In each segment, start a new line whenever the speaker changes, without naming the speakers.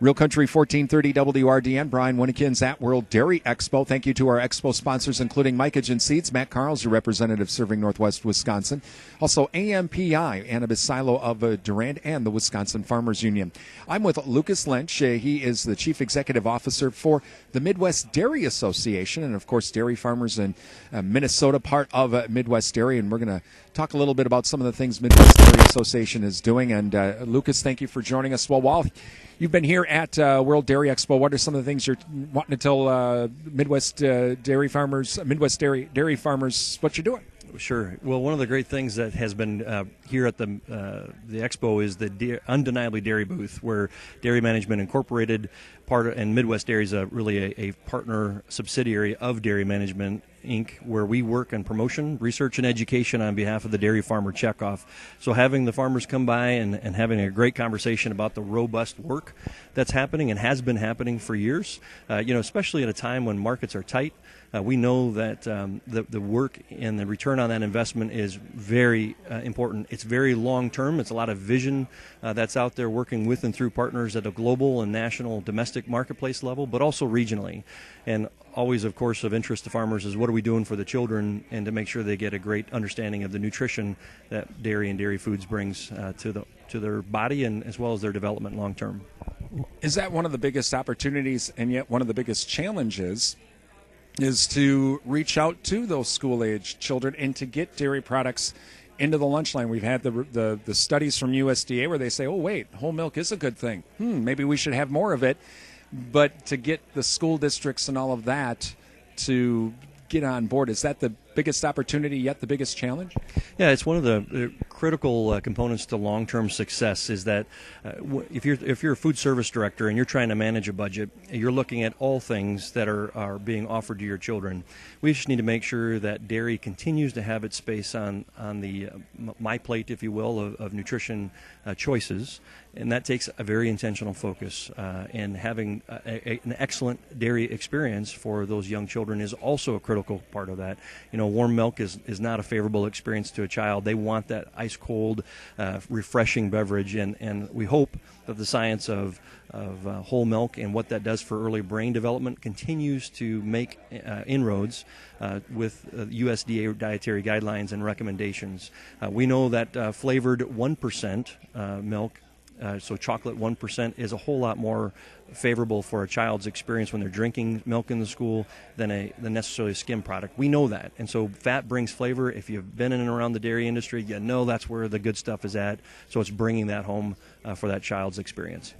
Real Country 1430 WRDN. Brian Winnikins at World Dairy Expo. Thank you to our expo sponsors, including Mycogen Seeds. Matt Carl's your representative serving Northwest Wisconsin. Also AMPI, Annabis Silo of Durand, and the Wisconsin Farmers Union. I'm with Lucas Lentsch. He is the Chief Executive Officer for the Midwest Dairy Association, and of course dairy farmers in Minnesota, part of Midwest Dairy, and we're going to talk a little bit about some of the things Midwest Dairy Association is doing. And Lucas, thank you for joining us. Well, while you've been here at World Dairy Expo, what are some of the things you're wanting to tell Midwest dairy farmers, Midwest dairy farmers, what you're doing?
Sure. Well, one of the great things that has been here at the expo is the Undeniably Dairy booth, where Dairy Management Incorporated, and Midwest Dairy is really a partner subsidiary of Dairy Management Inc., where we work on promotion, research, and education on behalf of the dairy farmer checkoff. So having the farmers come by and having a great conversation about the robust work that's happening and has been happening for years, especially at a time when markets are tight. We know that the work and the return on that investment is very important. It's very long-term. It's a lot of vision that's out there working with and through partners at a global and national domestic marketplace level, but also regionally. And always, of course, of interest to farmers is what are we doing for the children and to make sure they get a great understanding of the nutrition that dairy and dairy foods brings to their body and as well as their development long-term.
Is that one of the biggest opportunities and yet one of the biggest challenges is to reach out to those school-age children and to get dairy products into the lunch line? We've had the studies from USDA where they say, oh, wait, whole milk is a good thing. Maybe we should have more of it. But to get the school districts and all of that to get on board, is that the biggest opportunity yet the biggest challenge?
Yeah, it's one of the critical components to long-term success is that if you're a food service director and you're trying to manage a budget, you're looking at all things that are being offered to your children. We just need to make sure that dairy continues to have its space on the my plate, if you will, of nutrition choices, and that takes a very intentional focus. And having an excellent dairy experience for those young children is also a critical part of that. Warm milk is not a favorable experience to a child. They want that ice-cold, refreshing beverage, and we hope that the science of whole milk and what that does for early brain development continues to make inroads with USDA dietary guidelines and recommendations. We know that flavored 1% milk, so chocolate 1%, is a whole lot more favorable for a child's experience when they're drinking milk in the school than necessarily a skim product. We know that. And so fat brings flavor. If you've been in and around the dairy industry, you know that's where the good stuff is at. So it's bringing that home for that child's experience.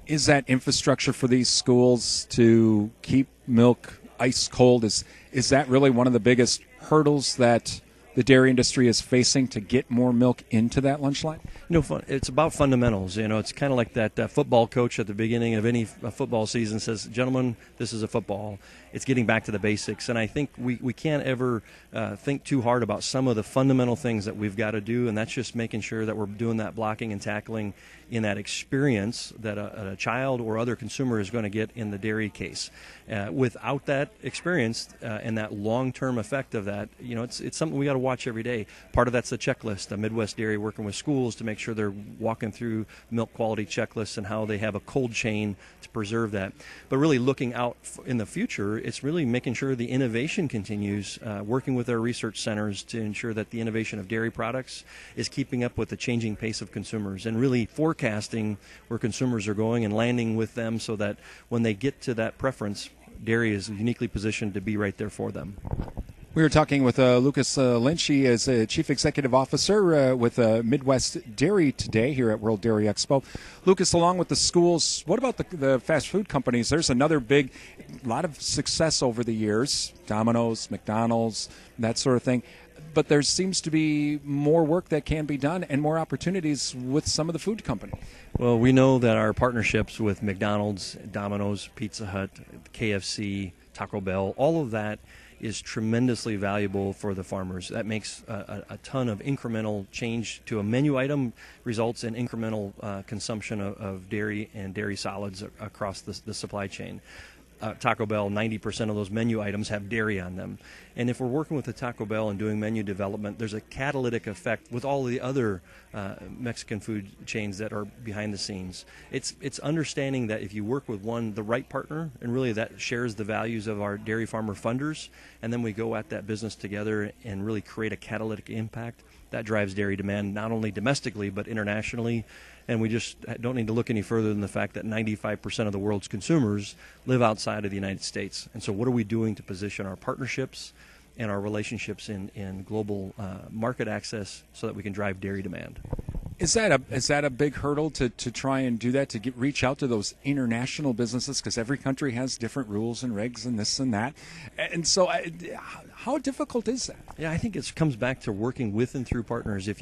Is that infrastructure for these schools to keep milk ice cold? Is that really one of the biggest hurdles that the dairy industry is facing to get more milk into that lunch line?
It's about fundamentals. It's kind of like that football coach at the beginning of any football season says, gentlemen, this is a football. It's getting back to the basics. And I think we can't ever think too hard about some of the fundamental things that we've got to do, and that's just making sure that we're doing that blocking and tackling in that experience that a child or other consumer is going to get in the dairy case. Without that experience and that long-term effect of that, it's something we got to watch every day. Part of that's the checklist. Midwest Dairy working with schools to make sure they're walking through milk quality checklists and how they have a cold chain to preserve that. But really looking out in the future, it's really making sure the innovation continues, working with our research centers to ensure that the innovation of dairy products is keeping up with the changing pace of consumers and really forecasting where consumers are going and landing with them so that when they get to that preference, dairy is uniquely positioned to be right there for them.
We were talking with Lucas Lentsch. He is a Chief Executive Officer with Midwest Dairy today here at World Dairy Expo. Lucas, along with the schools, what about the fast food companies? There's another lot of success over the years, Domino's, McDonald's, that sort of thing. But there seems to be more work that can be done and more opportunities with some of the food companies.
Well, we know that our partnerships with McDonald's, Domino's, Pizza Hut, KFC, Taco Bell, all of that is tremendously valuable for the farmers. That makes a ton of incremental change to a menu item, results in incremental consumption of dairy and dairy solids across the supply chain. Taco Bell, 90% of those menu items have dairy on them. And if we're working with the Taco Bell and doing menu development, there's a catalytic effect with all the other Mexican food chains that are behind the scenes. It's understanding that if you work with the right partner, and really that shares the values of our dairy farmer funders, and then we go at that business together and really create a catalytic impact, that drives dairy demand not only domestically but internationally. And we just don't need to look any further than the fact that 95% of the world's consumers live outside of the United States. And so what are we doing to position our partnerships and our relationships in global market access so that we can drive dairy demand?
Is that a big hurdle to try and do that, to reach out to those international businesses? Because every country has different rules and regs and this and that. And so how difficult is that?
Yeah, I think it comes back to working with and through partners. If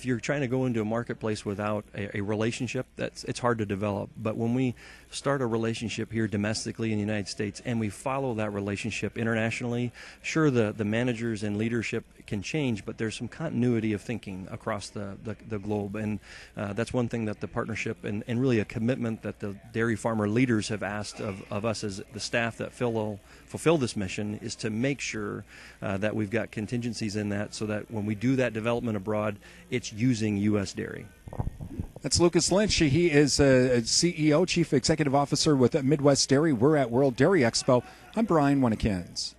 you're trying to go into a marketplace without a relationship, it's hard to develop. But when we start a relationship here domestically in the United States and we follow that relationship internationally, sure, the managers and leadership can change, but there's some continuity of thinking across the globe. And that's one thing that the partnership and really a commitment that the dairy farmer leaders have asked of us as the staff that fulfill this mission is to make sure that we've got contingencies in that so that when we do that development abroad, it's using U.S. dairy.
That's Lucas Lentsch. He is a CEO, Chief Executive Officer with Midwest Dairy. We're at World Dairy Expo. I'm Brian Winnikins.